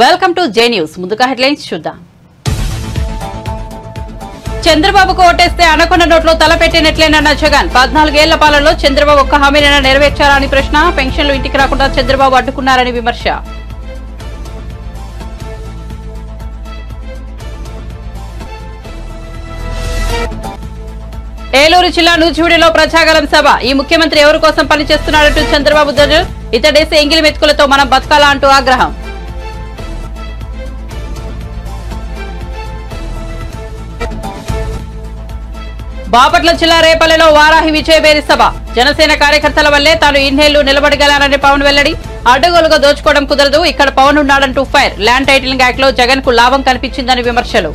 Welcome to J news. ముందుగా headlines చూద్దాం. చంద్రబాబుకు ఓటేస్తే అనకొండ నోట్లో తలపెట్టినట్లేనన్న జగన్. 14 ఏళ్ల పాలనలో చంద్రబాబు ఒక్క హామీనైనా నెరవేర్చారా అని ప్రశ్న. పెన్షన్లు ఇంటికి రాకుండా చంద్రబాబు అడ్డుకున్నారని విమర్శ. ఏలూరు జిల్లా నూజివీడులో ప్రజాగలం సభ. ఈ ముఖ్యమంత్రి ఎవరి కోసం పనిచేస్తున్నారంటూ చంద్రబాబు ధ్వజం. ఇతడేసే ఎంగిలి మెతుకులతో మనం బతకాలా అంటూ ఆగ్రహం. బాపట్ల జిల్లా రేపల్లెలో వారాహి విజయబేరి సభ. జనసేన కార్యకర్తల వల్లే తాను ఇన్నేళ్లు నిలబడగలానని పవన్ వెల్లడి. అడ్డగోలుగా దోచుకోవడం కుదరదు, ఇక్కడ పవన్ ఉన్నాడంటూ ఫైర్. ల్యాండ్ టైటిలింగ్ యాక్ట్ లో జగన్ కు లాభం కనిపించిందని విమర్శలు.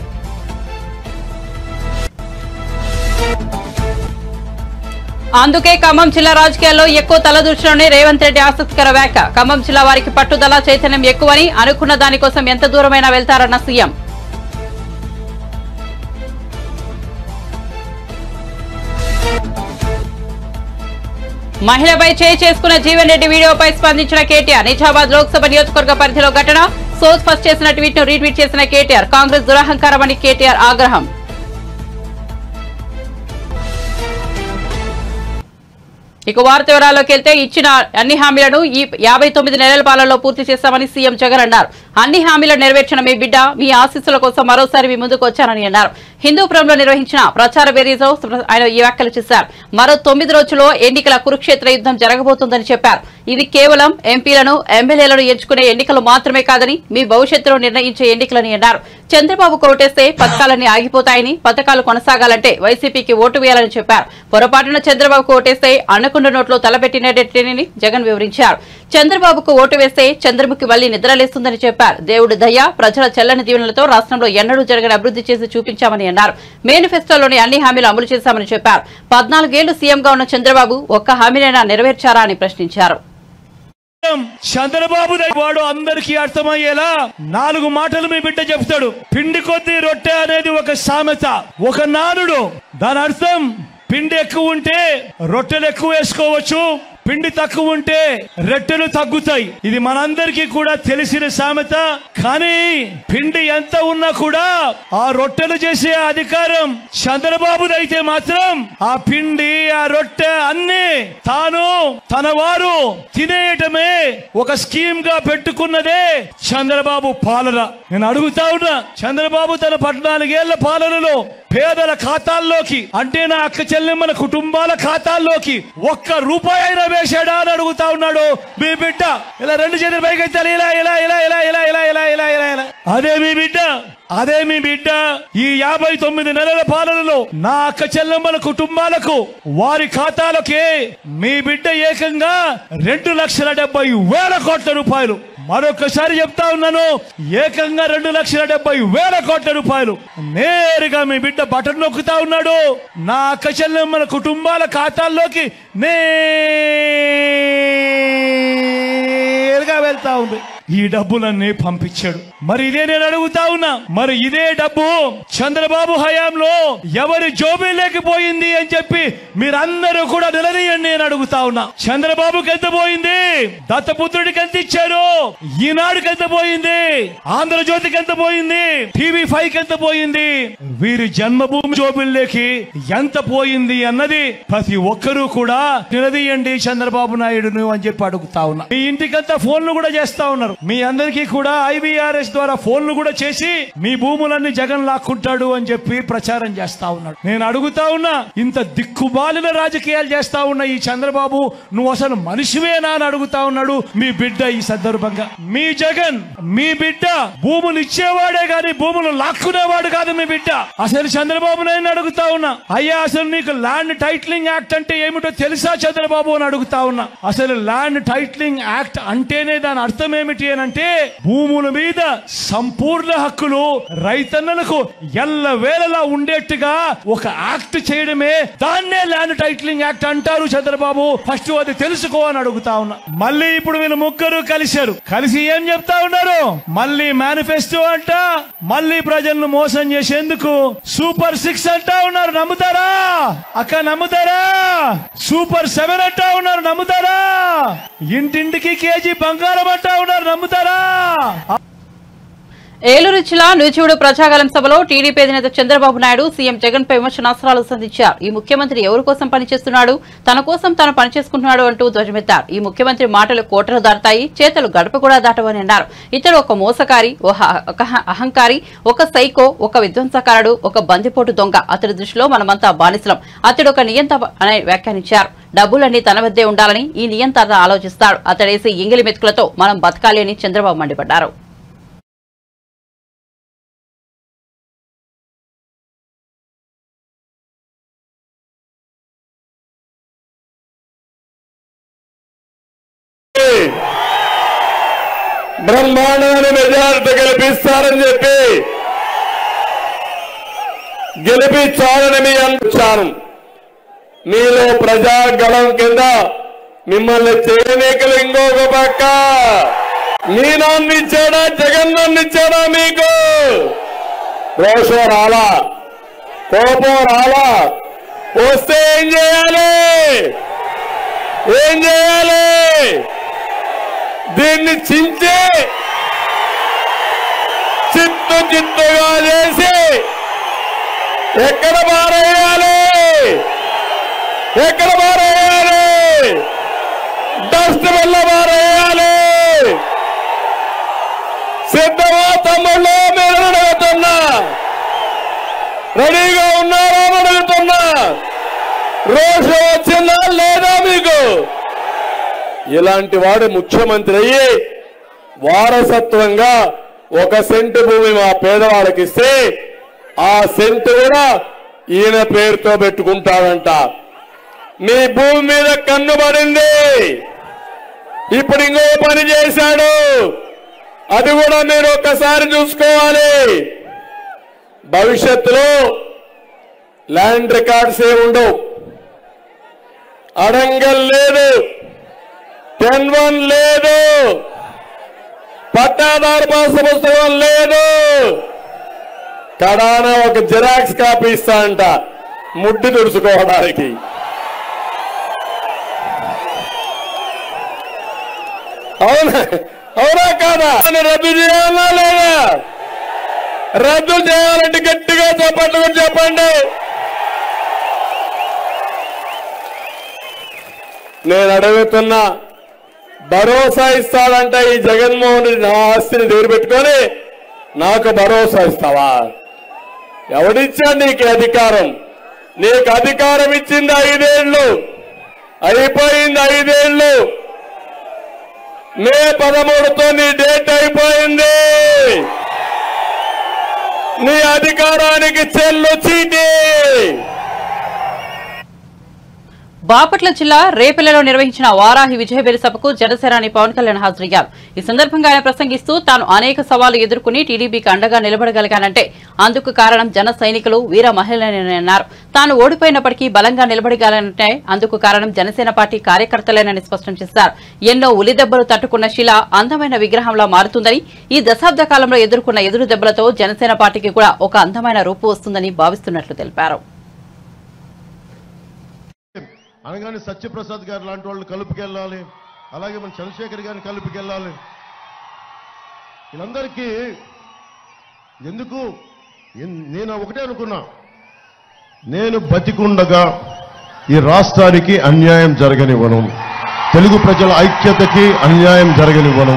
అందుకే ఖమ్మం జిల్లా రాజకీయాల్లో ఎక్కువ తలదూర్చలోనే రేవంత్ రెడ్డి ఆసక్తికర వ్యాఖ్య. ఖమ్మం జిల్లా వారికి పట్టుదల చైతన్యం ఎక్కువని, అనుకున్న దానికోసం ఎంత దూరమైనా వెళ్తారన్న సీఎం. మహిళపై చేయి చేసుకున్న జీవన్ రెడ్డి వీడియోపై స్పందించిన కేటీఆర్. నిజామాబాద్ లోక్సభ నియోజకవర్గ పరిధిలో ఘటన. సోజ్ ఫస్ట్ చేసిన ట్వీట్ ను రీట్వీట్ చేసిన కేటీఆర్. కాంగ్రెస్ దురహంకారమని కేటీఆర్ ఆగ్రహం. ఇక వార్త వివరాల్లోకి వెళ్తే ఇచ్చిన అన్ని హామీలను ఈ 59 నెలల పాలనలో పూర్తి చేస్తామని సీఎం జగన్ అన్నారు. అన్ని హామీలను నెరవేర్చిన మీ బిడ్డ మీ ఆశీస్సుల కోసం మరోసారి మీ ముందుకు వచ్చానని అన్నారు. హిందూపురంలో నిర్వహించిన ప్రచార వేరీలో ఆయన ఈ వ్యాఖ్యలు చేశారు. మరో 9 రోజుల్లో ఎన్నికల కురుక్షేత్ర యుద్ధం జరగబోతోందని చెప్పారు. ఇది కేవలం ఎంపీలను ఎమ్మెల్యేలను ఎంచుకునే ఎన్నికలు మాత్రమే కాదని, మీ భవిష్యత్తును నిర్ణయించే ఎన్నికలని అన్నారు. చంద్రబాబుకు ఓటేస్తే పథకాలన్నీ ఆగిపోతాయని, పథకాలు కొనసాగాలంటే వైసీపీకి ఓటు వేయాలని చెప్పారు. పొరపాటున చంద్రబాబుకు ఓటేస్తే అనకొండ నోట్లో తలపెట్టినట్టేనని జగన్ వివరించారు. చంద్రబాబుకు ఓటు వేస్తే చంద్రముఖి మళ్లీ నిద్రలేస్తుందని చెప్పారు. దేవుడి దయ, ప్రజల చెల్లని దీవెనలతో రాష్ట్రంలో ఎన్నడూ జరగని అభివృద్ధి చేసి చూపించామని అన్నారు. మేనిఫెస్టోలోని అన్ని హామీలు అమలు చేశామని చెప్పారు. 14 ఏళ్లు సీఎంగా ఉన్న చంద్రబాబు ఒక్క హామీనైనా నెరవేర్చారా అని ప్రశ్నించారు. చంద్రబాబు వాడు అందరికీ అర్థమయ్యేలా 4 మాటలు మీ బిడ్డ చెప్తాడు. పిండి కొద్ది రొట్టె అనేది ఒక సామెత, ఒక నానుడు. దాని అర్థం పిండి ఎక్కువ ఉంటే రొట్టెలు ఎక్కువ వేసుకోవచ్చు, పిండి తక్కువ ఉంటే రొట్టెలు తగ్గుతాయి. ఇది మనందరికీ కూడా తెలిసిన సామెత. కానీ పిండి ఎంత ఉన్నా కూడా ఆ రొట్టెలు చేసే అధికారం చంద్రబాబుదైతే మాత్రం ఆ పిండి ఆ రొట్టె అన్ని తాను తన వారు తినేయటమే ఒక స్కీమ్ గా పెట్టుకున్నదే చంద్రబాబు పాలన. నేను అడుగుతా ఉన్నా, చంద్రబాబు తన 14 ఏళ్ల పాలనలో పేదల ఖాతాల్లోకి, అంటే నా అక్క చెల్లెమ్మల కుటుంబాల ఖాతాల్లోకి ఒక్క రూపాయి అయినా వేశాడా అని అడుగుతా ఉన్నాడు మీ బిడ్డ. ఇలా 2 చేతులు పైకి ఇలా ఇలా ఇలా ఇలా ఇలా ఇలా ఇలా ఇలా ఇలా ఇలా అదే మీ బిడ్డ ఈ 59 నెలల పాలనలో నా అక్క చెల్లెమ్మల కుటుంబాలకు వారి ఖాతాలకే మీ బిడ్డ ఏకంగా 2,70,000 కోట్ల రూపాయలు. మరొకసారి చెప్తా ఉన్నాను, ఏకంగా 2,70,000 కోట్ల రూపాయలు నేరుగా మీ బిడ్డ బటన్ నొక్కుతా ఉన్నాడు. నా అక్క చెల్లెమ్మల కుటుంబాల ఖాతాల్లోకి నేరుగా వెళ్తా ఉంది. ఈ డబ్బులన్నీ పంపించాడు. మరి ఇదే నేను అడుగుతా ఉన్నా, మరి ఇదే డబ్బు చంద్రబాబు హయాంలో ఎవరి జోబీలోకి పోయింది అని చెప్పి మీరందరూ కూడా నిలదీయండి నేను అడుగుతా ఉన్నా. చంద్రబాబుకి ఎంత పోయింది? దత్తపుత్రుడికి ఎంత ఇచ్చారు? ఈనాడుకి ఎంత పోయింది? ఆంధ్రజ్యోతికి ఎంత పోయింది? TV5కి ఎంత పోయింది? వీరి జన్మభూమి జోబీల్లోకి ఎంత పోయింది అన్నది ప్రతి ఒక్కరూ కూడా నిలదీయండి చంద్రబాబు నాయుడును అని చెప్పి అడుగుతా ఉన్నా. మీ ఇంటికంతా ఫోన్లు కూడా చేస్తా ఉన్నారు. మీ అందరికీ కూడా IVRS ద్వారా ఫోన్లు కూడా చేసి మీ భూములన్నీ జగన్ లాక్కుంటాడు అని చెప్పి ప్రచారం చేస్తా ఉన్నాడు. నేను అడుగుతా ఉన్నా, ఇంత దిక్కుమాలిన రాజకీయాలు చేస్తా ఉన్న ఈ చంద్రబాబు నువ్వు అసలు మనిషివేనా అని అడుగుతా ఉన్నాడు మీ బిడ్డ. ఈ సందర్భంగా మీ జగన్, మీ బిడ్డ భూములు ఇచ్చేవాడే గాని భూములు లాక్కునేవాడు కాదు మీ బిడ్డ. అసలు చంద్రబాబు నాయుడు అడుగుతా ఉన్నా, అయ్యా అసలు నీకు ల్యాండ్ టైటిలింగ్ యాక్ట్ అంటే ఏమిటో తెలుసా చంద్రబాబు అని అడుగుతా ఉన్నా. అసలు ల్యాండ్ టైటిలింగ్ యాక్ట్ అంటేనే దాని అర్థం ఏమిటి అంటే భూముల మీద సంపూర్ణ హక్కులు రైతన్నలకు ఎల్లవేళలా ఉండేట్టుగా ఒక యాక్ట్ చేయడమే, దాన్నే ల్యాండ్ టైటిలింగ్ యాక్ట్ అంటారు చంద్రబాబు. ఫస్ట్ అది తెలుసుకో అని అడుగుతా ఉన్నా. మళ్ళీ ఇప్పుడు వీళ్ళు ముగ్గురు కలిసి ఏం చెప్తా ఉన్నారు? మళ్ళీ మేనిఫెస్టో అంట, మళ్ళీ ప్రజలను మోసం చేసేందుకు సూపర్ 6 అంటా ఉన్నారు. నమ్ముతారా అక్క? నమ్ముతారా? సూపర్ 7 అంటా ఉన్నారు. నమ్ముతారా? ఇంటింటికి కేజీ బంగారం అంటా ఉన్నారు. నమ్ముతారా? ఏలూరు జిల్లా నూజివీడు ప్రజాగలం సభలో టీడీపీ అధినేత చంద్రబాబు నాయుడు సీఎం జగన్ పై విమర్శనాస్త్రాలు సంధించారు. ఈ ముఖ్యమంత్రి ఎవరి కోసం పనిచేస్తున్నాడు, తన కోసం తాను పనిచేసుకుంటున్నాడు అంటూ ధ్వజమెత్తారు. ఈ ముఖ్యమంత్రి మాటలు కోటలు దాటుతాయి, చేతలు గడప కూడా దాటవని అన్నారు. ఇతడు ఒక మోసకారి, ఒక అహంకారి, ఒక సైకో, ఒక విధ్వంసకారుడు, ఒక బందిపోటు దొంగ. అతడి దృష్టిలో మనమంతా బానిసలం. అతడు ఒక నియంత అని వ్యాఖ్యానించారు. డబ్బులన్నీ తన వద్దే ఉండాలని ఈ నియంత ఆలోచిస్తాడు. అతడేసి ఎంగిలి మెతుకులతో మనం బతకాలి అని చంద్రబాబు మండిపడ్డారు. బ్రహ్మాండమైన మెజారిటీ గెలిపిస్తారని చెప్పి గెలిపించాలని మీ అంటాను. మీలో ప్రజాగళం కింద మిమ్మల్ని చేయనీకలు ఇంకొక పక్క మీ నాన్న ఇచ్చాడా, జగన్ నాన్న ఇచ్చాడా? మీకు రోషం రాలా, కోపం రాలా? వస్తే ఏం చేయాలి? ఏం చేయాలి? దీన్ని చించి చిత్తుగా చేసి ఎక్కడ మారేయాలి? ఎక్కడ మారేయాలి? డస్ట్ వల్ల మారేయాలి. సిద్ధమా తమ్ముళ్ళు? మీరు అడుగుతున్నా, రెడీగా ఉన్నారా అని అడుగుతున్నా. రోషం వచ్చిందా లేదా మీకు? ఇలాంటి వాడు ముఖ్యమంత్రి అయ్యి వారసత్వంగా 1 సెంటు భూమి మా పేదవాళ్ళకి ఇస్తే ఆ సెంటు కూడా ఈయన పేరుతో పెట్టుకుంటాడంట. మీ భూమి మీద కన్ను పడింది. ఇప్పుడు ఇంకో పని చేశాడు. అది కూడా మీరు ఒక్కసారి చూసుకోవాలి. భవిష్యత్తులో ల్యాండ్ రికార్డ్స్ ఏ ఉండవు, అడంగల్ లేదు, 10-1 లేదు, పట్టాదారు పాస్ పుస్తకం లేదు. కడాన ఒక జిరాక్స్ కాపీ ఇస్తా అంట ముడ్డి తుడుచుకోవడానికి. అవునా అవునా కాదా? రద్దు చేయాలా లేదా? రద్దు చేయాలంటే గట్టిగా చెప్పండి, చెప్పండి. నేను అడుగుతున్నా, భరోసా ఇస్తాడంట ఈ జగన్మోహన్ రెడ్డి నా ఆస్తిని దగ్గర పెట్టుకొని నాకు భరోసా ఇస్తావా? ఎవడిచ్చాడు నీకు అధికారం? నీకు అధికారం ఇచ్చింది 5 ఏళ్ళు, అయిపోయింది 5 ఏళ్ళు. మే 13తో నీ డేట్ అయిపోయింది. నీ అధికారానికి చెల్లు చీటి. బాపట్ల జిల్లా రేపల్లెలో నిర్వహించిన వారాహి విజయవేరి సభకు జనసేనాని పవన్ కళ్యాణ్ హాజరయ్యారు. ఈ సందర్భంగా ఆయన ప్రసంగిస్తూ తాను అనేక సవాళ్లు ఎదుర్కొని టీడీపీకి అండగా నిలబడగలిగానంటే అందుకు కారణం జన సైనికులు, వీర మహిళలేనని అన్నారు. తాను ఓడిపోయినప్పటికీ బలంగా నిలబడగలనంటే అందుకు కారణం జనసేన పార్టీ కార్యకర్తలేనని స్పష్టం చేశారు. ఎన్నో ఉలిదెబ్బలు తట్టుకున్న శిల అందమైన విగ్రహంలా మారుతుందని, ఈ దశాబ్ద కాలంలో ఎదుర్కొన్న ఎదురు దెబ్బలతో జనసేన పార్టీకి కూడా ఒక అందమైన రూపు వస్తుందని భావిస్తున్నట్లు తెలిపారు. అనగానే సత్యప్రసాద్ గారు లాంటి వాళ్ళు కలుపుకెళ్ళాలి, అలాగే మన చంద్రశేఖర్ గారిని కలుపుకెళ్ళాలి. వీళ్ళందరికీ ఎందుకు నేను ఒకటే అనుకున్నా, నేను బతికుండగా ఈ రాష్ట్రానికి అన్యాయం జరగనివ్వను, తెలుగు ప్రజల ఐక్యతకి అన్యాయం జరగనివ్వను,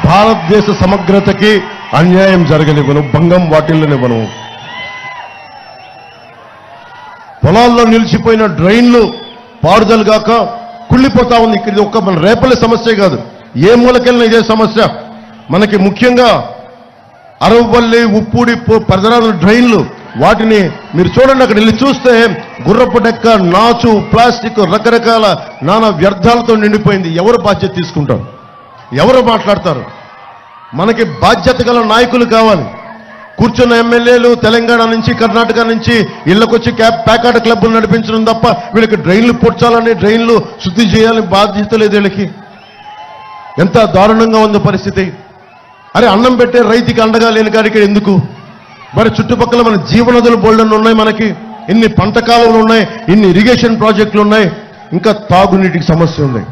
భారతదేశ సమగ్రతకి అన్యాయం జరగనివ్వను, భంగం వాటిల్లనివ్వను. పొలాల్లో నిలిచిపోయిన డ్రైన్లు పారుదల గాక కుళ్ళిపోతా ఉంది. ఇక్కడ ఒక్క మన రేపల్లె సమస్య కాదు, ఏ మూలకెళ్ళిన ఇదే సమస్య. మనకి ముఖ్యంగా అరవపల్లి, ఉప్పూడి పరిసరాల డ్రైన్లు, వాటిని మీరు చూడండి. అక్కడ వెళ్ళి చూస్తే గుర్రపు డెక్క, నాచు, ప్లాస్టిక్, రకరకాల నానా వ్యర్థాలతో నిండిపోయింది. ఎవరు బాధ్యత తీసుకుంటారు? ఎవరు మాట్లాడతారు? మనకి బాధ్యత గల నాయకులు కావాలి. కూర్చున్న ఎమ్మెల్యేలు తెలంగాణ నుంచి, కర్ణాటక నుంచి ఇళ్లకొచ్చి ప్యాకాట క్లబ్లు నడిపించడం తప్ప వీళ్ళకి డ్రైన్లు పొడ్చాలని, డ్రైన్లు శుద్ధి చేయాలని బాధ్యత లేదు వీళ్ళకి. ఎంత దారుణంగా ఉంది పరిస్థితి. అరే అన్నం పెట్టే రైతుకి అండగా లేని కాడికి ఎందుకు? మరి చుట్టుపక్కల మన జీవనదులు బోల్డన్ ఉన్నాయి, మనకి ఇన్ని పంట కాలువలు ఉన్నాయి, ఇన్ని ఇరిగేషన్ ప్రాజెక్టులు ఉన్నాయి, ఇంకా తాగునీటికి సమస్య ఉంది.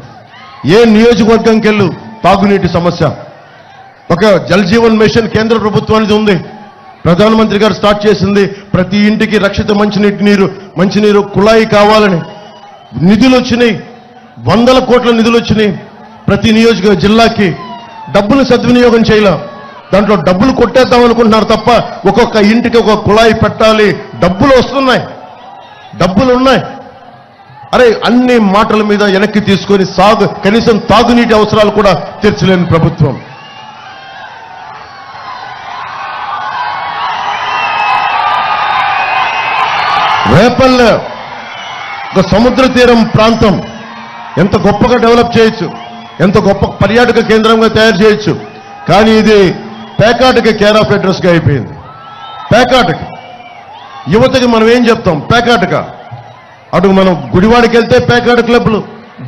ఏ నియోజకవర్గంకి వెళ్ళు తాగునీటి సమస్య. ఒక జల్ జీవన్ మిషన్ కేంద్ర ప్రభుత్వానికి ఉంది, ప్రధానమంత్రి గారు స్టార్ట్ చేసింది. ప్రతి ఇంటికి రక్షిత మంచినీరు కుళాయి కావాలని నిధులు వచ్చినాయి, 100 కోట్ల నిధులు వచ్చినాయి. ప్రతి నియోజక జిల్లాకి డబ్బులు సద్వినియోగం చేయాల, దాంట్లో డబ్బులు కొట్టేద్దాం అనుకుంటున్నారు తప్ప ఒక్కొక్క ఇంటికి ఒక కుళాయి పెట్టాలి, డబ్బులు వస్తున్నాయి, డబ్బులు ఉన్నాయి. అరే అన్ని మాటల మీద వెనక్కి తీసుకొని కనీసం తాగునీటి అవసరాలు కూడా తీర్చలేని ప్రభుత్వం. రేపల్లె ఒక సముద్ర తీరం ప్రాంతం ఎంత గొప్పగా డెవలప్ చేయొచ్చు, ఎంత గొప్ప పర్యాటక కేంద్రంగా తయారు చేయొచ్చు. కానీ ఇది పేకాటకి కేర్ ఆఫ్ అడ్రస్గా అయిపోయింది. పేకాటకి యువతకి మనం ఏం చెప్తాం? పేకాటక. అటు మనం గుడివాడికి వెళ్తే పేకాట క్లబ్లు,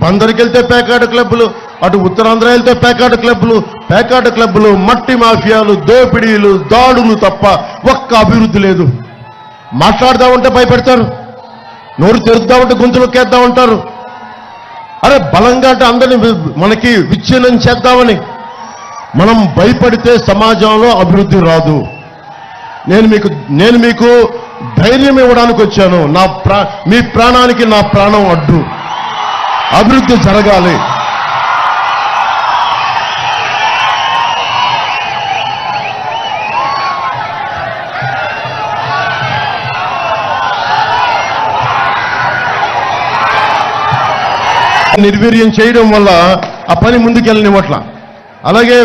బందరికి వెళ్తే పేకాట క్లబ్లు, అటు ఉత్తరాంధ్ర వెళ్తే పేకాట క్లబ్లు, మట్టి మాఫియాలు, దోపిడీలు, దాడులు తప్ప ఒక్క అభివృద్ధి లేదు. మాట్లాడదామంటే భయపెడతారు, నోరు తెరుద్దామంటే గొంతులొక్కేద్దాం ఉంటారు. అరే బలంగా అంటే అందరినీ మనకి విచ్ఛిన్నం చేద్దామని. మనం భయపడితే సమాజంలో అభివృద్ధి రాదు. నేను మీకు ధైర్యం ఇవ్వడానికి వచ్చాను. మీ ప్రాణానికి నా ప్రాణం అడ్డు. అభివృద్ధి జరగాలి. నిర్వీర్యం చేయడం వల్ల ఆ పని ముందుకెళ్ళనివ్వట్ల. అలాగే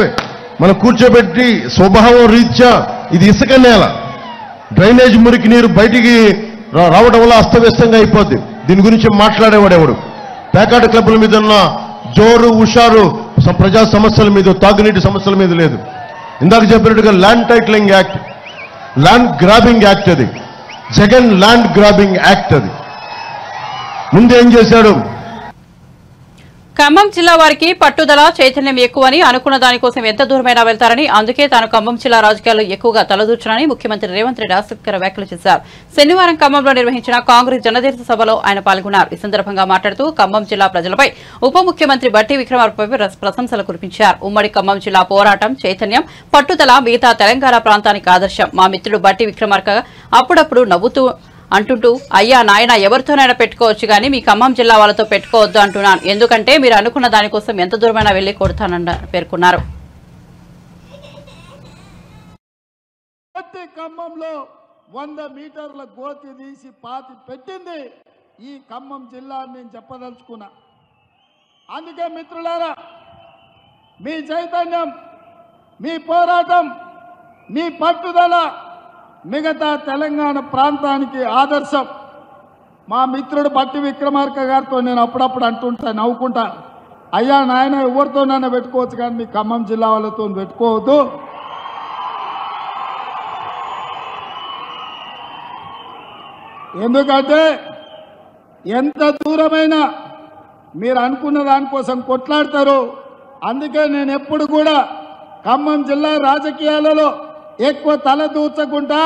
మనం కూర్చోబెట్టి స్వభావం రీత్యా ఇది ఇసుక నేల, డ్రైనేజ్ మురికి నీరు బయటికి రావడం వల్ల అస్తవ్యస్తంగా అయిపోద్ది. దీని గురించి మాట్లాడేవాడెవడు? పేకాట క్లబ్ల మీద ఉన్న జోరు హుషారు ప్రజా సమస్యల మీద, తాగునీటి సమస్యల మీద లేదు. ఇందాక చెప్పినట్టుగా land titling act, land grabbing act, అది జగన్ ల్యాండ్ గ్రాబింగ్ యాక్ట్. అది ముందేం చేశాడు? ఖమ్మం జిల్లా వారికి పట్టుదల చైతన్యం ఎక్కువని, అనుకున్న దానికోసం ఎంత దూరమైనా వెళ్తారని, అందుకే తాను ఖమ్మం జిల్లా రాజకీయాల్లో ఎక్కువగా తలదూర్చునని ముఖ్యమంత్రి రేవంత్ రెడ్డి ఆసక్తికర వ్యాఖ్యలు చేశారు. శనివారం ఖమ్మంలో నిర్వహించిన కాంగ్రెస్ జనతీర్థ సభలో ఆయన పాల్గొన్నారు. ఈ సందర్భంగా మాట్లాడుతూ ఖమ్మం జిల్లా ప్రజలపై ఉప ముఖ్యమంత్రి బట్టి విక్రమార్కపై ప్రశంసలు కురిపించారు. ఉమ్మడి ఖమ్మం జిల్లా పోరాటం, చైతన్యం, పట్టుదల మిగతా తెలంగాణ ప్రాంతానికి ఆదర్శం. మా మిత్రుడు బట్టి విక్రమార్క అప్పుడప్పుడు నవ్వుతూ అంటుంటూ, అయ్యా నాయన ఎవరితోనైనా పెట్టుకోవచ్చు కానీ మీ ఖమ్మం జిల్లా వాళ్ళతో పెట్టుకోవద్దు అంటున్నాను. ఎందుకంటే మీరు అనుకున్న దానికోసం ఎంత దూరమైనా వెళ్లి కొడతానని పేర్కొన్నారు. ఖమ్మంలో 100 మీటర్ల గోతి తీసి పాతి పెట్టింది ఈ ఖమ్మం జిల్లా అని నేను చెప్పదలుచుకున్నా. అందుకే మిత్రులారా, మీ చైతన్యం, మీ పోరాటం, మీ పట్టుదల మిగతా తెలంగాణ ప్రాంతానికి ఆదర్శం. మా మిత్రుడు బట్టి విక్రమార్క గారితో నేను అప్పుడప్పుడు అంటుంటా, నవ్వుకుంటా, అయ్యా నాయన ఎవరితోనైనా పెట్టుకోవచ్చు కానీ మీ ఖమ్మం జిల్లా వాళ్ళతో పెట్టుకోవద్దు. ఎందుకంటే ఎంత దూరమైనా మీరు అనుకున్న దానికోసం కొట్లాడతారు. అందుకే నేను ఎప్పుడు కూడా ఖమ్మం జిల్లా రాజకీయాలలో ఎక్కువ తల దూర్చకుండా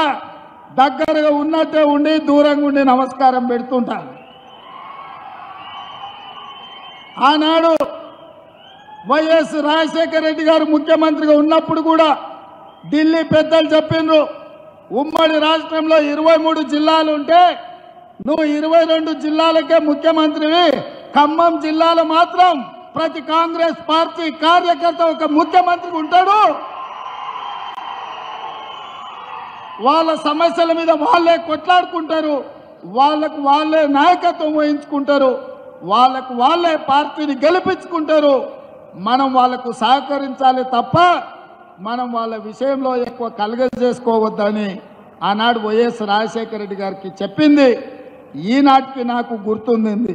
దగ్గరగా ఉన్నట్టే ఉండి దూరంగా ఉండి నమస్కారం పెడుతుంటా. ఆనాడు వైఎస్ రాజశేఖర రెడ్డి గారు ముఖ్యమంత్రిగా ఉన్నప్పుడు కూడా ఢిల్లీ పెద్దలు చెప్పిండ్రు, ఉమ్మడి రాష్ట్రంలో 23 జిల్లాలు ఉంటే నువ్వు 22 జిల్లాలకే ముఖ్యమంత్రివి, ఖమ్మం జిల్లాలో మాత్రం ప్రతి కాంగ్రెస్ పార్టీ కార్యకర్త ఒక ముఖ్యమంత్రి ఉంటాడు, వాళ్ళ సమస్యల మీద వాళ్ళే కొట్లాడుకుంటారు, వాళ్ళకు వాళ్ళే నాయకత్వం వహించుకుంటారు, వాళ్ళకు వాళ్ళే పార్టీని గెలిపించుకుంటారు. మనం వాళ్ళకు సహకరించాలి తప్ప మనం వాళ్ళ విషయంలో ఎక్కువ కలగజేసుకోవద్దని ఆనాడు వైఎస్ రాజశేఖర రెడ్డి గారికి చెప్పింది ఈనాటికి నాకు గుర్తుంది.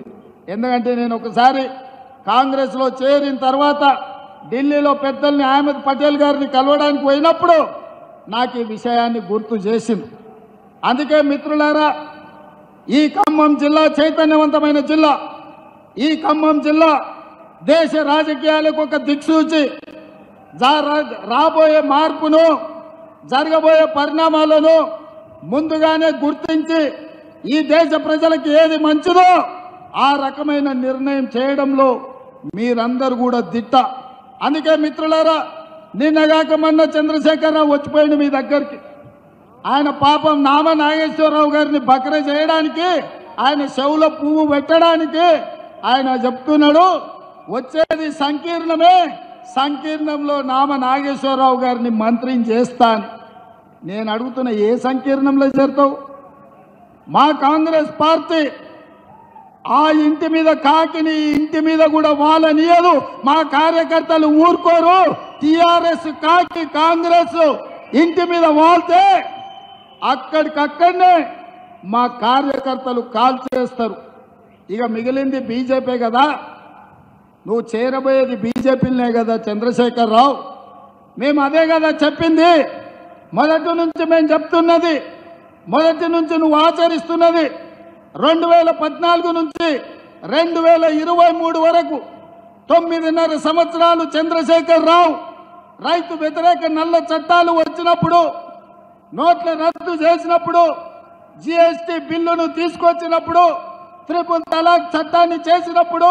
ఎందుకంటే నేను ఒకసారి కాంగ్రెస్లో చేరిన తర్వాత ఢిల్లీలో పెద్దల్ని అహ్మద్ పటేల్ గారిని కలవడానికి పోయినప్పుడు నాకు ఈ విషయాన్ని గుర్తు చేసింది. అందుకే మిత్రులారా, ఈ ఖమ్మం జిల్లా చైతన్యవంతమైన జిల్లా. ఈ ఖమ్మం జిల్లా దేశ రాజకీయాలకు ఒక దిక్సూచి. రాబోయే మార్పును, జరగబోయే పరిణామాలను ముందుగానే గుర్తించి ఈ దేశ ప్రజలకు ఏది మంచిదో ఆ రకమైన నిర్ణయం చేయడంలో మీరందరూ కూడా దిట్ట. అందుకే మిత్రులారా, నిన్నగాక మొన్న చంద్రశేఖరరావు వచ్చిపోయింది మీ దగ్గరికి. ఆయన పాపం నామ నాగేశ్వరరావు గారిని బకర చేయడానికి, ఆయన చెవులో పువ్వు పెట్టడానికి ఆయన చెప్తున్నాడు వచ్చేది సంకీర్ణమే, సంకీర్ణంలో నామ నాగేశ్వరరావు గారిని మంత్రిని చేస్తాను. నేను అడుగుతున్న ఏ సంకీర్ణంలో చేరుతావు? మా కాంగ్రెస్ పార్టీ ఆ ఇంటి మీద కాకిని ఇంటి మీద కూడా వాళ్ళనియదు. మా కార్యకర్తలు ఊరుకోరు. టిఆర్ఎస్ కాకి కాంగ్రెస్ ఇంటి మీద వాళ్తే అక్కడికక్కడనే మా కార్యకర్తలు కాల్ చేస్తారు. ఇక మిగిలింది బీజేపీ కదా, నువ్వు చేరబోయేది బీజేపీనే కదా చంద్రశేఖరరావు. మేము అదే కదా చెప్పింది, మొదటి నుంచి మేము చెప్తున్నది, మొదటి నుంచి నువ్వు ఆచరిస్తున్నది. 2014 నుంచి 2023 వరకు 9.5 సంవత్సరాలు చంద్రశేఖరరావు రైతు వ్యతిరేక నల్ల చట్టాలు వచ్చినప్పుడు, నోట్ల రద్దు చేసినప్పుడు, జిఎస్టీ బిల్లును తీసుకొచ్చినప్పుడు, ట్రిపుల్ తలాక్ చట్టాన్ని చేసినప్పుడు,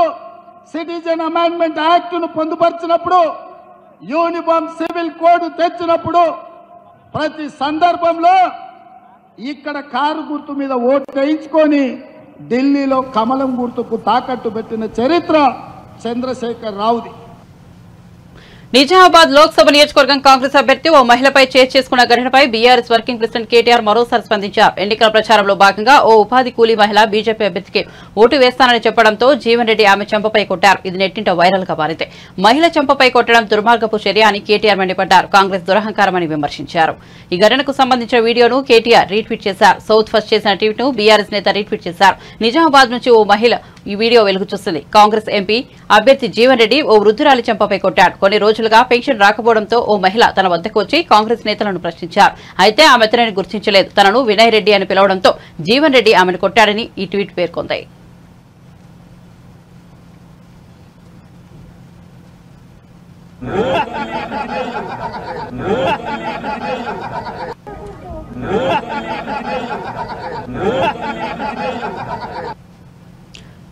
సిటిజన్ అమెండ్మెంట్ యాక్ట్ను పొందుపరిచినప్పుడు, యూనిఫామ్ సివిల్ కోడ్ తెచ్చినప్పుడు, ప్రతి సందర్భంలో ఇక్కడ కారు గుర్తు మీద ఓటు వేయించుకొని ఢిల్లీలో కమలం గుర్తుకు తాకట్టు పెట్టిన చరిత్ర చంద్రశేఖరరావుది. నిజామాబాద్ లోక్సభ నియోజకవర్గం కాంగ్రెస్ అభ్యర్థి ఓ మహిళపై చేసుకున్న ఘటనపై బీఆర్ఎస్ వర్కింగ్ ప్రెసిడెంట్ కేటీఆర్ మరోసారి స్పందించారు. ఎన్నికల ప్రచారంలో భాగంగా ఓ ఉపాధి కూలీ మహిళ బీజేపీ అభ్యర్థికి ఓటు వేస్తానని చెప్పడంతో జీవన్ రెడ్డి ఆమె చెంపపై కొట్టారు. ఇది నెట్టింట వైరల్ గా మారింది. మహిళ చెంపపై కొట్టడం దుర్మార్గపు చర్య అని కేటీఆర్ మండిపడ్డారు. కాంగ్రెస్ దురహంకారమని విమర్శించారు. ఈ ఘటనకు సంబంధించిన వీడియోను కేటీఆర్ రీట్వీట్ చేశారు. సౌత్ ఫస్ట్ చేసిన ట్వీట్ ను బీఆర్ఎస్ నేత రీట్వీట్ చేశారు. నిజామాబాద్ నుంచి ఓ మహిళ ఈ వీడియో వెలుగు చూస్తుంది. కాంగ్రెస్ ఎంపీ అభ్యర్థి జీవన్ రెడ్డి ఓ వృద్ధురాలి చెంపపై కొట్టాడు. కొన్ని రోజులుగా పెన్షన్ రాకపోవడంతో ఓ మహిళ తన వద్దకు వచ్చి కాంగ్రెస్ నేతలను ప్రశ్నించారు. అయితే ఆమె తనని గుర్తించలేదు. తనను వినయ్ రెడ్డి అని పిలవడంతో జీవన్ రెడ్డి ఆమెను కొట్టాడని ఈ ట్వీట్ పేర్కొంది.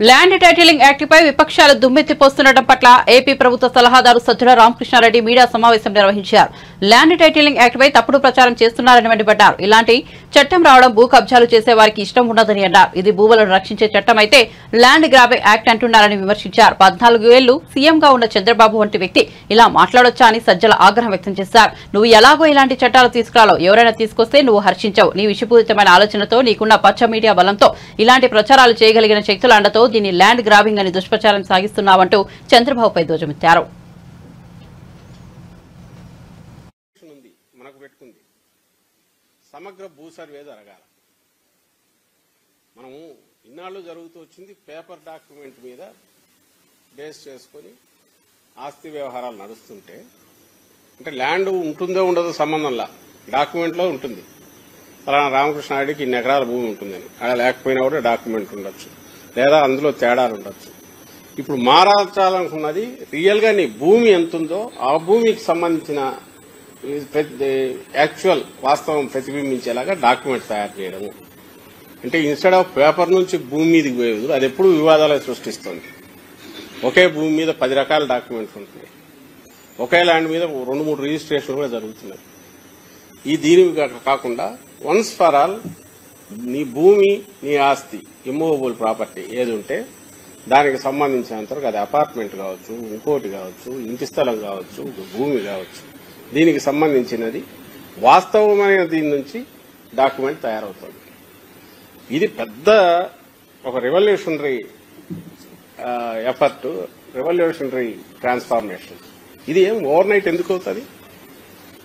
ల్యాండ్ టైటిలింగ్ యాక్ట్పై విపక్షాలు దుమ్మెత్తిపోస్తుండటం పట్ల ఏపీ ప్రభుత్వ సలహాదారు సజ్జల రామకృష్ణారెడ్డి మీడియా సమావేశం నిర్వహించారు. ల్యాండ్ టైటిలింగ్ యాక్ట్పై తప్పుడు ప్రచారం చేస్తున్నారని మండిపడ్డారు. ఇలాంటి చట్టం రావడం భూ కబ్జాలు చేసే వారికి ఇష్టం ఉండదని అన్నారు. ఇది భూములను రక్షించే చట్టం అయితే ల్యాండ్ గ్రాబింగ్ యాక్ట్ అంటున్నారని విమర్శించారు. 14 ఏళ్లు సీఎంగా ఉన్న చంద్రబాబు వంటి వ్యక్తి ఇలా మాట్లాడొచ్చా అని సజ్జల ఆగ్రహం వ్యక్తం చేశారు. నువ్వు ఎలాగో ఇలాంటి చట్టాలు తీసుకురాలో, ఎవరైనా తీసుకొస్తే నువ్వు హర్షించవు. నీ విషపూరితమైన ఆలోచనతో, నీకున్న పచ్చ మీడియా బలంతో ఇలాంటి ప్రచారాలు చేయగలిగిన శక్తుల అండతో దీన్ని ల్యాండ్ గ్రాబింగ్ అని దుష్ప్రచారం సాగిస్తున్నావంటూ చంద్రబాబుపై ధ్వజమెత్తారు. మనకు పెట్టుకుంది సమగ్ర భూ సర్వే జరగాల. మనము ఇన్నాళ్ళు జరుగుతూ వచ్చింది పేపర్ డాక్యుమెంట్ మీద బేస్ చేసుకొని ఆస్తి వ్యవహారాలు నడుస్తుంటే, అంటే ల్యాండ్ ఉంటుందో ఉండదో సంబంధంలా డాక్యుమెంట్లో ఉంటుంది. అలానా రామకృష్ణారెడ్డికి ఇన్ని ఎకరాల భూమి ఉంటుందని, అలా లేకపోయినా కూడా డాక్యుమెంట్ ఉండొచ్చు, లేదా అందులో తేడాలు ఉండొచ్చు. ఇప్పుడు మారాల్చాలనుకున్నది రియల్ గా నీ భూమి ఎంతుందో ఆ భూమికి సంబంధించిన యాక్చువల్ వాస్తవం ప్రతిబింబించేలాగా డాక్యుమెంట్ తయారు చేయడము. అంటే ఇన్స్టెడ్ ఆఫ్ పేపర్ నుంచి భూమి మీదకి పోయేది అది ఎప్పుడు వివాదాలు సృష్టిస్తుంది. ఒకే భూమి మీద 10 రకాల డాక్యుమెంట్స్ ఉంటున్నాయి. ఒకే ల్యాండ్ మీద 2-3 రిజిస్ట్రేషన్లు కూడా జరుగుతున్నాయి. ఈ దీని కాకుండా వన్స్ ఫర్ ఆల్ నీ భూమి, నీ ఆస్తి, ఇమ్మూవబుల్ ప్రాపర్టీ ఏది ఉంటే దానికి సంబంధించినంతవరకు అది అపార్ట్మెంట్ కావచ్చు, ఇంకోటి కావచ్చు, ఇంటి స్థలం కావచ్చు, భూమి కావచ్చు, దీనికి సంబంధించినది వాస్తవమైన దీని నుంచి డాక్యుమెంట్ తయారవుతుంది. ఇది పెద్ద ఒక రెవల్యూషనరీ ఎఫర్ట్, రెవల్యూషనరీ ట్రాన్స్ఫార్మేషన్. ఇది ఏం ఓవర్ నైట్ ఎందుకు అవుతుంది?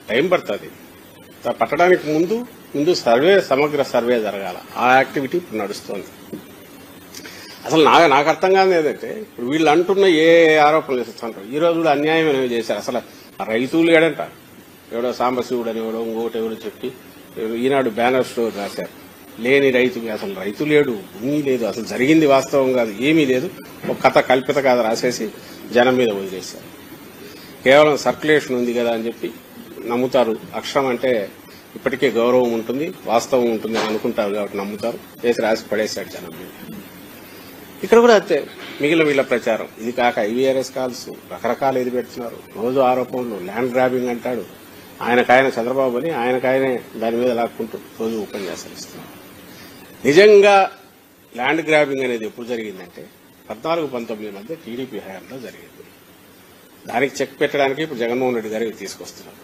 టైం పడుతుంది. పట్టడానికి ముందు సర్వే, సమగ్ర సర్వే జరగాల. ఆ యాక్టివిటీ ఇప్పుడు నడుస్తోంది. అసలు నాకు అర్థం కాదు ఏదంటే, ఇప్పుడు వీళ్ళు అంటున్న ఏ ఆరోపణలు చేస్తుంటారు. ఈ రోజు కూడా అన్యాయం అనేవి చేశారు. అసలు రైతులు లేడంట, ఎవడో సాంబశివుడు అని ఎవడో ఇంకోటి ఎవరో చెప్పి ఈనాడు బ్యానర్ స్టోర్ రాశారు. లేని రైతు, అసలు రైతు లేడు, భూమి లేదు, అసలు జరిగింది వాస్తవం కాదు, ఏమీ లేదు, ఒక కథ కల్పిత కథ రాసేసి జనం మీద వదిలేశారు. కేవలం సర్క్యులేషన్ ఉంది కదా అని చెప్పి నమ్ముతారు. అక్షరం అంటే ఇప్పటికే గౌరవం ఉంటుంది, వాస్తవం ఉంటుంది అని అనుకుంటారు కాబట్టి నమ్ముతారు. చేసి రాసి పడేశాడు జనం మీద. ఇక్కడ కూడా అంతే మిగిలిన వీళ్ళ ప్రచారం. ఇది కాక IVRS కాల్స్ రకరకాలు ఇది పెడుతున్నారు. రోజు ఆరోపణలు, ల్యాండ్ గ్రాబింగ్ అంటాడు. ఆయనకాయన చంద్రబాబు అని ఆయనకాయనే దాని మీద లాక్కుంటూ రోజు ఉపన్యాసాలు ఇస్తున్నారు. నిజంగా ల్యాండ్ గ్రాబింగ్ అనేది ఎప్పుడు జరిగిందంటే 14-19 మధ్య టీడీపీ హయాంలో జరిగింది. దానికి చెక్ పెట్టడానికి ఇప్పుడు జగన్మోహన్ రెడ్డి గారికి తీసుకొస్తున్నారు.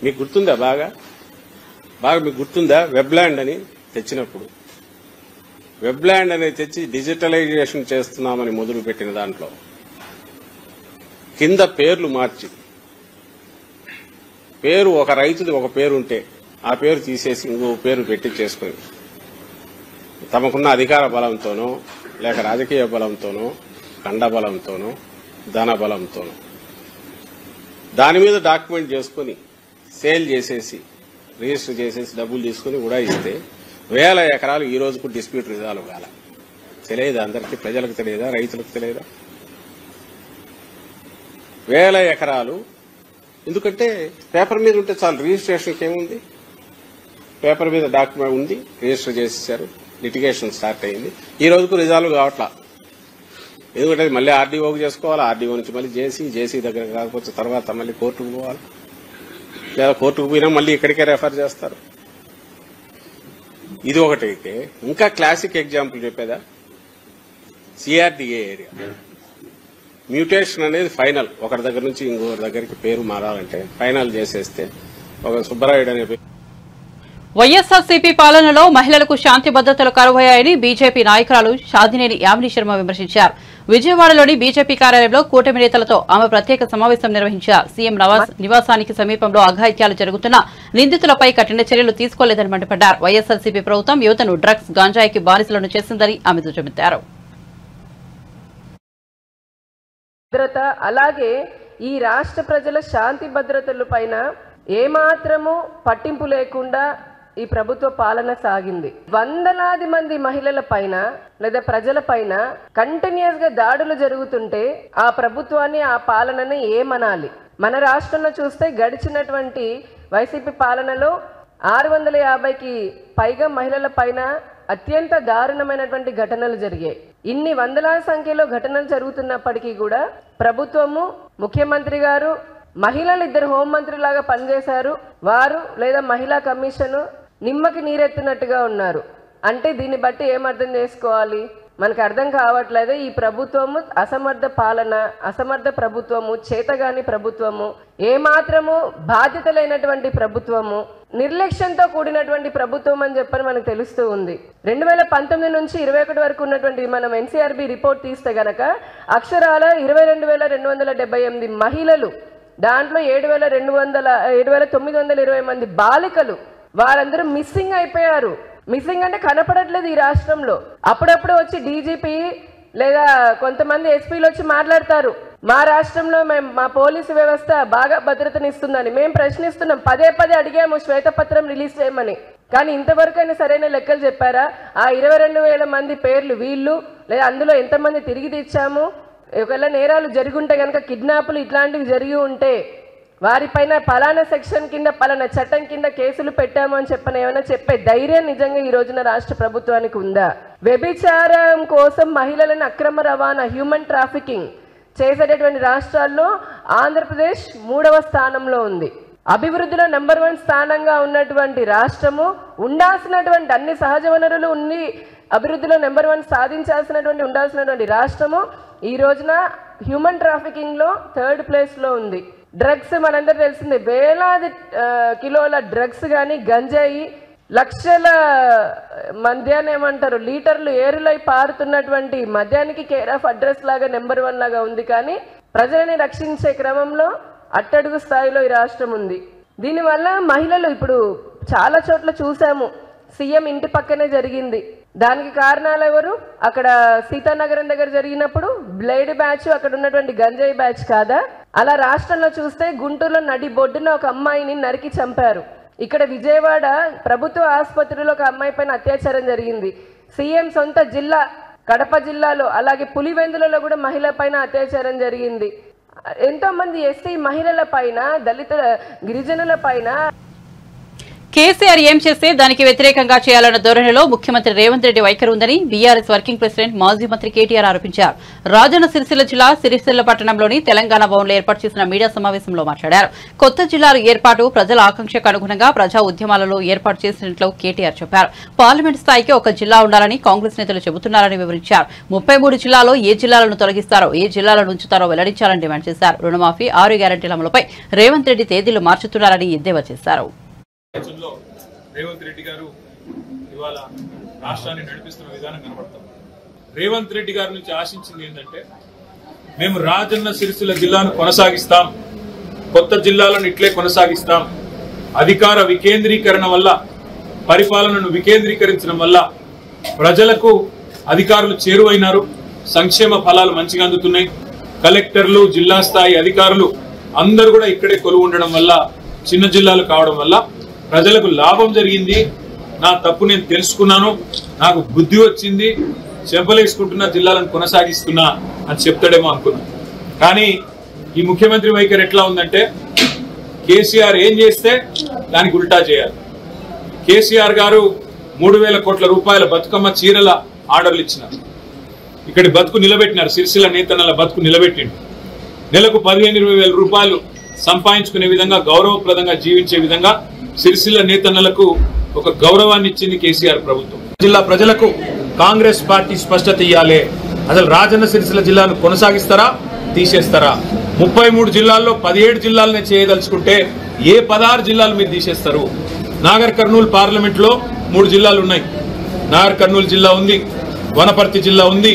మీకు గుర్తుందా? బాగా మీకు గుర్తుందా? వెబ్ల్యాండ్ అని తెచ్చినప్పుడు, వెబ్ల్యాండ్ అనేది తెచ్చి డిజిటలైజేషన్ చేస్తున్నామని మొదలుపెట్టిన దాంట్లో కింద పేర్లు మార్చి, పేరు ఒక రైతుది ఒక పేరు ఉంటే ఆ పేరు తీసేసి ఇంకో పేరు పెట్టి చేసుకుని తమకున్న అధికార బలంతోనో లేక రాజకీయ బలంతోనో కండ బలంతోనో ధన బలంతోనో దాని మీద డాక్యుమెంట్ చేసుకుని సేల్ చేసేసి రిజిస్టర్ చేసేసి డబ్బులు తీసుకుని కూడా ఇస్తే 1000 ఎకరాలు ఈ రోజుకు డిస్ప్యూట్ రిజాల్వ్ కాల. తెలియదా? అందరికీ ప్రజలకు తెలియదా? రైతులకు తెలియదా? 1000 ఎకరాలు. ఎందుకంటే పేపర్ మీద ఉంటే చాలు. రిజిస్ట్రేషన్కి ఏముంది? పేపర్ మీద డాక్యుమెంట్ ఉంది, రిజిస్టర్ చేసేసారు, లిటిగేషన్ స్టార్ట్ అయింది. ఈ రోజుకు రిజాల్వ్ కావట్లా. ఎందుకంటే మళ్ళీ ఆర్డీఓకి చేసుకోవాలి, ఆర్డీఓ నుంచి మళ్ళీ జేసీ దగ్గర కాకపోతే తర్వాత మళ్ళీ కోర్టుకు పోవాలి, లేదా కోర్టుకు పోయినా మళ్ళీ ఇక్కడికే రెఫర్ చేస్తారు. ఇది ఒకటైతే ఇంకా క్లాసిక్ ఎగ్జాంపుల్ చెప్పేదా? CRDA ఏరియా మ్యూటేషన్ అనేది ఫైనల్. ఒకరి దగ్గర నుంచి ఇంకొకరి దగ్గరికి పేరు మారాలంటే ఫైనల్ చేసేస్తే ఒక సుబ్బరాయుడు అనే వైఎస్ఆర్సీపీ పాలనలో మహిళలకు శాంతి భద్రతలు కరువయ్యాయని బీజేపీ నాయకురాలు షాదినేని యామిని శర్మ విమర్శించారు. విజయవాడలోని బీజేపీ కార్యాలయంలో కూటమి నేతలతో ఆమె ప్రత్యేక సమావేశం నిర్వహించారు. సీఎం నివాసానికి సమీపంలో అఘాయిత్యాలు జరుగుతున్నా నిందితులపై కఠిన చర్యలు తీసుకోలేదని మండిపడ్డారు. వైఎస్ఆర్సీపీ ప్రభుత్వం యువతను డ్రగ్స్, గాంజాయికి బానిసలను చేసిందని ఆమె దుయ్యబట్టారు. అలాగే ఈ రాష్ట్ర ప్రజల శాంతి భద్రతల పైన ఏమాత్రము పట్టింపు లేకుండా ఈ ప్రభుత్వ పాలన సాగింది. వందలాది మంది మహిళల పైన లేదా ప్రజల పైన కంటిన్యూస్ గా దాడులు జరుగుతుంటే ఆ ప్రభుత్వాన్ని, ఆ పాలనని ఏమనాలి? మన రాష్ట్రంలో చూస్తే గడిచినటువంటి వైసీపీ పాలనలో 650కి పైగా మహిళల పైన అత్యంత దారుణమైనటువంటి ఘటనలు జరిగాయి. ఇన్ని వందలాది సంఖ్యలో ఘటనలు జరుగుతున్నప్పటికీ కూడా ప్రభుత్వము, ముఖ్యమంత్రి గారు, మహిళలు 2 హోంమంత్రిలాగా పనిచేశారు. వారు లేదా మహిళా కమిషన్ నిమ్మకి నీరెత్తినట్టుగా ఉన్నారు. అంటే దీన్ని బట్టి ఏమర్థం చేసుకోవాలి? మనకు అర్థం కావట్లేదు. ఈ ప్రభుత్వము అసమర్థ పాలన, అసమర్థ ప్రభుత్వము, చేతగాని ప్రభుత్వము, ఏమాత్రము బాధ్యత లేనటువంటి ప్రభుత్వము, నిర్లక్ష్యంతో కూడినటువంటి ప్రభుత్వం అని చెప్పని మనకు తెలుస్తూ ఉంది. 2019 నుంచి 21 వరకు ఉన్నటువంటి మనం NCRB రిపోర్ట్ తీస్తే గనక అక్షరాల 22,278 మహిళలు, దాంట్లో 7,920 మంది బాలికలు, వారందరూ మిస్సింగ్ అయిపోయారు. మిస్సింగ్ అంటే కనపడట్లేదు ఈ రాష్ట్రంలో. అప్పుడప్పుడు వచ్చి డీజీపీ లేదా కొంతమంది ఎస్పీలు వచ్చి మాట్లాడతారు, మా రాష్ట్రంలో మా పోలీసు వ్యవస్థ బాగా భద్రతనిస్తుందని. మేము ప్రశ్నిస్తున్నాం, పదే అడిగాము శ్వేతపత్రం రిలీజ్ చేయమని. కానీ ఇంతవరకైనా సరైన లెక్కలు చెప్పారా? ఆ 22,000 మంది పేర్లు వీళ్ళు, లేదా అందులో ఎంతమంది తిరిగి తెచ్చాము, ఒకవేళ నేరాలు జరుగుంటే కనుక కిడ్నాపులు ఇట్లాంటివి జరిగి ఉంటే వారిపైన పలానా సెక్షన్ కింద, పలానా చట్టం కింద కేసులు పెట్టాము అని చెప్పని ఏమైనా చెప్పే ధైర్యం నిజంగా ఈ రోజున రాష్ట్ర ప్రభుత్వానికి ఉందా? వ్యభిచారం కోసం మహిళలను అక్రమ రవాణా, హ్యూమన్ ట్రాఫికింగ్ చేసేటటువంటి రాష్ట్రాల్లో ఆంధ్రప్రదేశ్ 3వ స్థానంలో ఉంది. అభివృద్ధిలో నెంబర్ 1 స్థానంగా ఉన్నటువంటి రాష్ట్రము, ఉండాల్సినటువంటి అన్ని సహజ వనరులు ఉండి అభివృద్ధిలో నెంబర్ 1 సాధించాల్సినటువంటి ఉండాల్సినటువంటి రాష్ట్రము ఈ రోజున హ్యూమన్ ట్రాఫికింగ్ లో 3rd ప్లేస్లో ఉంది. డ్రగ్స్ మనందరూ తెలిసిందే, వేలాది కిలోల డ్రగ్స్ కానీ, గంజాయి, లక్షల మద్యాన్ని ఏమంటారు లీటర్లు ఏరులై పారుతున్నటువంటి మద్యానికి కేర్ ఆఫ్ అడ్రస్ లాగా నెంబర్ 1 లాగా ఉంది. కానీ ప్రజలని రక్షించే క్రమంలో అట్టడుగు స్థాయిలో ఈ రాష్ట్రం ఉంది. దీనివల్ల మహిళలు ఇప్పుడు చాలా చోట్ల చూసాము, సీఎం ఇంటి పక్కనే జరిగింది. దానికి కారణాలు ఎవరు? అక్కడ సీతానగరం దగ్గర జరిగినప్పుడు బ్లేడ్ బ్యాచ్, అక్కడ ఉన్నటువంటి గంజాయి బ్యాచ్ కాదా? అలా రాష్ట్రంలో చూస్తే గుంటూరులో నడి బొడ్డున ఒక అమ్మాయిని నరికి చంపారు. ఇక్కడ విజయవాడ ప్రభుత్వ ఆసుపత్రిలో ఒక అమ్మాయి పైన అత్యాచారం జరిగింది. సీఎం సొంత జిల్లా కడప జిల్లాలో, అలాగే పులివెందులలో కూడా మహిళ పైన అత్యాచారం జరిగింది. ఎంతో మంది ఎస్టీ మహిళల పైన, దళిత గిరిజనుల పైన. కేసీఆర్ ఏం చేస్తే దానికి వ్యతిరేకంగా చేయాలన్న ధోరణిలో ముఖ్యమంత్రి రేవంత్ రెడ్డి వైఖరి ఉందని బీఆర్ఎస్ వర్కింగ్ ప్రెసిడెంట్ మాజీ మంత్రి కేటీఆర్ ఆరోపించారు. రాజన్న సిరిసిల్ల జిల్లా సిరిసిల్ల పట్టణంలోని తెలంగాణ భవన్లో ఏర్పాటు చేసిన మీడియా సమావేశంలో మాట్లాడారు. కొత్త జిల్లాల ఏర్పాటు ప్రజల ఆకాంక్షకు అనుగుణంగా ప్రజా ఉద్యమాలలో ఏర్పాటు చేసినట్లు కేటీఆర్ చెప్పారు. పార్లమెంట్ స్థాయికి ఒక జిల్లా ఉండాలని కాంగ్రెస్ నేతలు చెబుతున్నారని వివరించారు. 33 జిల్లాలో ఏ జిల్లాలను తొలగిస్తారో ఏ జిల్లాలను ఉంచుతారో వెల్లడించాలని డిమాండ్ చేశారు. రుణమాఫీ 6 గ్యారంటీల అమలుపై రేవంత్ రెడ్డి తేదీలు మార్చుతున్నారని ఎద్దేవా చేశారు. రేవంత్ రెడ్డి గారు ఇవాళ రాష్ట్రాన్ని నడిపిస్తున్న విధానం కనబడతాం. రేవంత్ రెడ్డి గారి నుంచి ఆశించింది ఏంటంటే మేము రాజన్న సిరిసిల్ల జిల్లాను కొనసాగిస్తాం, కొత్త జిల్లాలను ఇట్లే కొనసాగిస్తాం, అధికార వికేంద్రీకరణ వల్ల పరిపాలనను వికేంద్రీకరించడం వల్ల ప్రజలకు అధికారులు చేరువైనారు, సంక్షేమ ఫలాలు మంచిగా అందుతున్నాయి, కలెక్టర్లు జిల్లా స్థాయి అధికారులు అందరూ కూడా ఇక్కడే కొలువు ఉండడం వల్ల చిన్న జిల్లాలు కావడం వల్ల ప్రజలకు లాభం జరిగింది, నా తప్పు నేను తెలుసుకున్నాను, నాకు బుద్ధి వచ్చింది, చెంపలేసుకుంటున్న జిల్లాలను కొనసాగిస్తున్నా అని చెప్తాడేమో అనుకున్నా. కానీ ఈ ముఖ్యమంత్రి వైఖరి ఎట్లా ఉందంటే కేసీఆర్ ఏం చేస్తే దానికి ఉల్టా చేయాలి. కేసీఆర్ గారు 3,000 కోట్ల రూపాయల బతుకమ్మ చీరల ఆర్డర్లు ఇచ్చినారు. ఇక్కడి బతుకు నిలబెట్టినారు, సిరిసిల్ల నేతన్నల బతుకు నిలబెట్టిండు. నెలకు 15-20 వేల రూపాయలు సంపాదించుకునే విధంగా గౌరవప్రదంగా జీవించే విధంగా సిరిసిల్ల నేతన్నలకు ఒక గౌరవాన్ని ఇచ్చింది కేసీఆర్ ప్రభుత్వం. జిల్లా ప్రజలకు కాంగ్రెస్ పార్టీ స్పష్టత ఇయ్యాలి. అసలు రాజన్న సిరిసిల్ల జిల్లాను కొనసాగిస్తారా తీసేస్తారా? 33 జిల్లాల్లో 17 జిల్లాలనే చేయదలుచుకుంటే ఏ 16 జిల్లాలు మీరు తీసేస్తారు? నాగర్ కర్నూలు పార్లమెంట్ లో 3 జిల్లాలు ఉన్నాయి. నాగర్ కర్నూలు జిల్లా ఉంది, వనపర్తి జిల్లా ఉంది,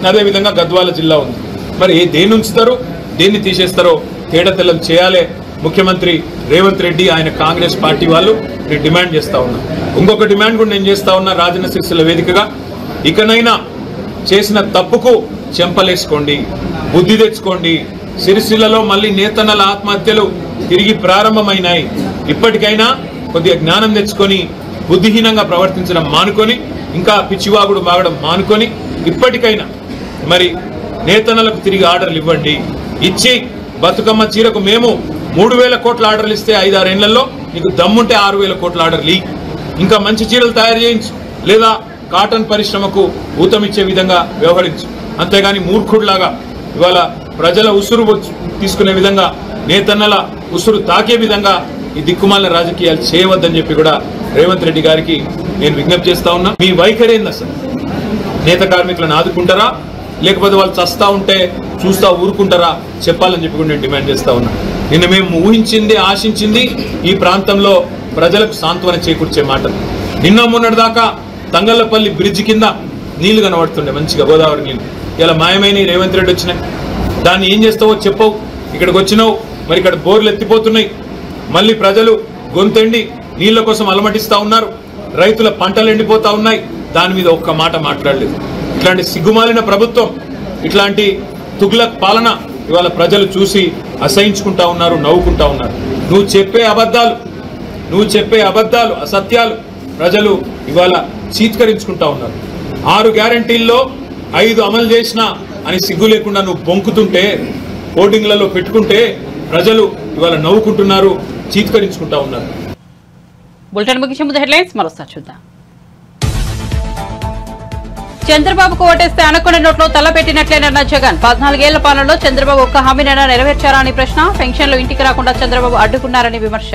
అదేవిధంగా గద్వాల జిల్లా ఉంది. మరి దేన్ని ఉంచుతారు, దేన్ని తీసేస్తారో తేడతెల్లం చేయాలి ముఖ్యమంత్రి రేవంత్ రెడ్డి, ఆయన కాంగ్రెస్ పార్టీ వాళ్ళు. నేను డిమాండ్ చేస్తా ఉన్నా, ఇంకొక డిమాండ్ కూడా నేను చేస్తా ఉన్నా రాజన్న సిరిసిల్ల వేదికగా, ఇకనైనా చేసిన తప్పుకు చెంపలేసుకోండి, బుద్ధి తెచ్చుకోండి. సిరిసిల్లలో మళ్ళీ నేతన్నల ఆత్మహత్యలు తిరిగి ప్రారంభమైనాయి. ఇప్పటికైనా కొద్దిగా జ్ఞానం తెచ్చుకొని బుద్ధిహీనంగా ప్రవర్తించడం మానుకొని, ఇంకా పిచ్చివాగుడు బాగడం మానుకొని ఇప్పటికైనా మరి నేతన్నలకు తిరిగి ఆర్డర్లు ఇవ్వండి. ఇచ్చి బతుకమ్మ చీరకు మేము 3,000 కోట్ల ఆర్డర్లు ఇస్తే 5-6 ఏళ్లలో నీకు దమ్ముంటే 6,000 కోట్ల ఆర్డర్లు ఇ, ఇంకా మంచి చీరలు తయారు చేయించు, లేదా కాటన్ పరిశ్రమకు ఊతమిచ్చే విధంగా వ్యవహరించు. అంతేగాని మూర్ఖుడిలాగా ఇవాళ ప్రజల ఉసురు తీసుకునే విధంగా, నేతన్నల ఉసురు తాకే విధంగా ఈ దిక్కుమాలిన రాజకీయాలు చేయవద్దని చెప్పి కూడా రేవంత్ రెడ్డి గారికి నేను విజ్ఞప్తి చేస్తా ఉన్నా. మీ వైఖరి ఏంది అసలు? నేత కార్మికులను ఆదుకుంటారా, లేకపోతే వాళ్ళు చస్తా ఉంటే చూస్తా ఊరుకుంటారా చెప్పాలని చెప్పి కూడా నేను డిమాండ్ చేస్తా ఉన్నా. నిన్న మేము ఊహించింది, ఆశించింది ఈ ప్రాంతంలో ప్రజలకు సాంత్వన చేకూర్చే మాటలు. నిన్న మొన్నటి దాకా తంగళ్లపల్లి బ్రిడ్జ్ కింద నీళ్లు కనబడుతుండే మంచిగా, గోదావరి నీళ్లు. ఇలా మాయమైన రేవంత్ రెడ్డి వచ్చినాయి. దాన్ని ఏం చేస్తావో చెప్పవు, ఇక్కడికి వచ్చినావు, మరి ఇక్కడ బోర్లు ఎత్తిపోతున్నాయి, మళ్ళీ ప్రజలు గొంతెండి నీళ్ల కోసం అలమటిస్తా ఉన్నారు, రైతుల పంటలు ఎండిపోతా ఉన్నాయి, దాని మీద ఒక్క మాట మాట్లాడలేదు. ఇట్లాంటి సిగ్గుమాలిన ప్రభుత్వం, ఇట్లాంటి తుగ్లక్ పాలన ఇవాళ ప్రజలు చూసి అసహించుకుంటా ఉన్నారు, నవ్వుకుంటా ఉన్నారు. నువ్వు చెప్పే అబద్ధాలు అసత్యాలు ప్రజలు ఇవాళ చీత్కరించుకుంటా ఉన్నారు. 6 గ్యారంటీల్లో 5 అమలు చేసినా అని సిగ్గు లేకుండా నువ్వు బొంకుతుంటే, హోర్డింగ్లలో పెట్టుకుంటే ప్రజలు ఇవాళ నవ్వుకుంటున్నారు, చీత్కరించుకుంటా ఉన్నారు. బులెటిన్ ముగించే ముందు హెడ్లైన్స్ మరోసారి చూద్దాం. చంద్రబాబుకు ఓటేస్తే అనకొండ నోట్లో తలపెట్టినట్లేనన్న జగన్. 14 ఏళ్ల పాలనలో చంద్రబాబు ఒక్క హామీనైనా నెరవేర్చారా అని ప్రశ్న. పెన్షన్లు ఇంటికి రాకుండా చంద్రబాబు అడ్డుకున్నారని విమర్శ.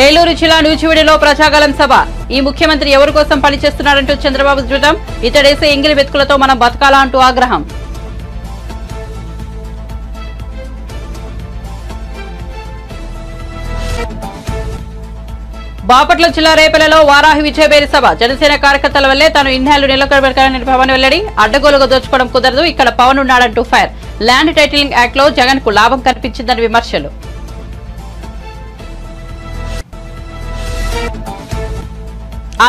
ఏలూరు జిల్లా నూజివీడులో ప్రజాగలం సభ. ఈ ముఖ్యమంత్రి ఎవరి కోసం పనిచేస్తున్నారంటూ చంద్రబాబు ధ్వజం. ఇతడేసే ఎంగిలి వెతుకులతో మనం బతకాలా అంటూ ఆగ్రహం. బాపట్ల జిల్లా రేపలలో వారాహి విజయబేరి సభ. జనసేన కార్యకర్తల వల్లే తాను ఇన్నేళ్లు నిలకడబెట్టాలని పవన్ వెల్లడి. అడ్డగోలుగా దోచుకోవడం కుదరదు, ఇక్కడ పవన్ ఉన్నాడంటూ ఫైర్. ల్యాండ్ టైటిలింగ్ యాక్ట్ లో జగన్ కు లాభం కనిపించిందని విమర్శలు.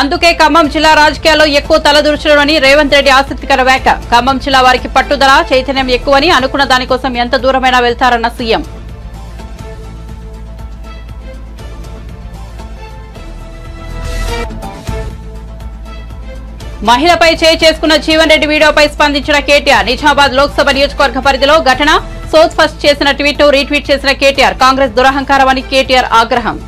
అందుకే ఖమ్మం జిల్లా రాజకీయాల్లో ఎక్కువ తలదూర్చడమని రేవంత్ రెడ్డి ఆసక్తికర వ్యాఖ్య. ఖమ్మం జిల్లా వారికి పట్టుదల, చైతన్యం ఎక్కువని, అనుకున్న దానికోసం ఎంత దూరమైనా వెళ్తారన్న సీఎం. మహిళపై చేయి చేసుకున్న జీవన్ రెడ్డి వీడియోపై స్పందించిన కేటీఆర్. నిజామాబాద్ లోక్సభ నియోజకవర్గ పరిధిలో ఘటన. సోత్ ఫస్ట్ చేసిన ట్వీట్ ను రీట్వీట్ చేసిన కేటీఆర్. కాంగ్రెస్ దురహంకారం అని కేటీఆర్ ఆగ్రహం.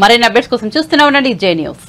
మరిన్ని అప్డేట్స్ కోసం చూస్తూనే ఉండండి జే న్యూస్.